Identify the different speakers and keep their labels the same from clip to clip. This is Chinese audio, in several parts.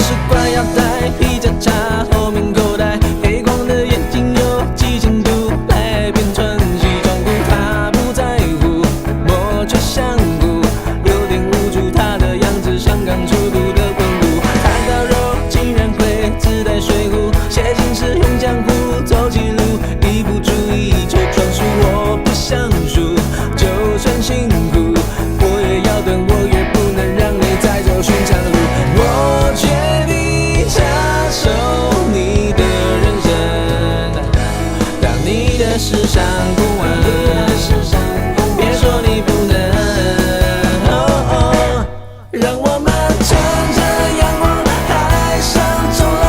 Speaker 1: 是惯腰带，皮夹插后面口袋，黑光的眼睛有几千度，来变穿西装裤，他不在乎，我却想哭，有点无助，他的样子像刚出炉的滚炉，看到肉竟然会自带水壶，写信时用浆糊，走起路一不注意就撞树，我不想输，就算辛苦，我也要等，我也不能让你再走寻常路，我决定接受你的人生，当你的事上不完，别说你不能，让我们乘着阳光，海上冲浪，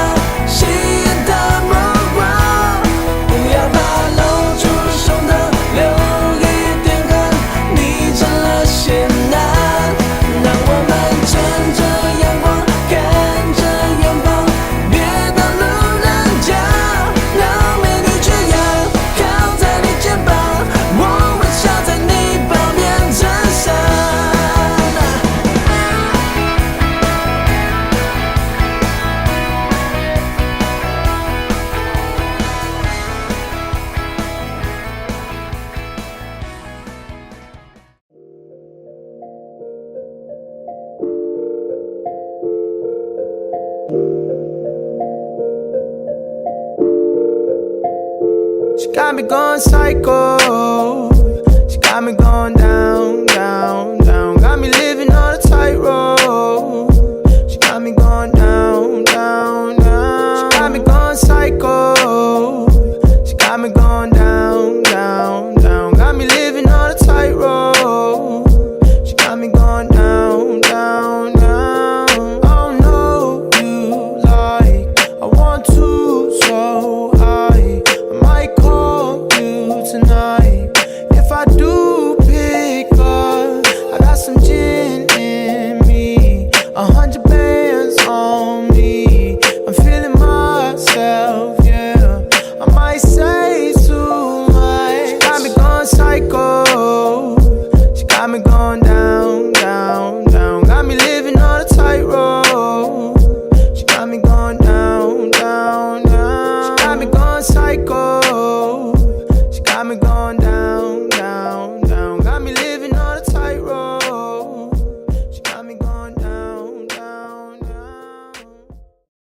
Speaker 1: 吸引的目光，不要怕露出胸膛，留一点汗，你成了险难，让我们乘着阳光，看着远方，别当路人甲，让美女缺氧，靠在你肩膀，我微笑在你旁边衬衫。
Speaker 2: She got me going psycho. She got me going down.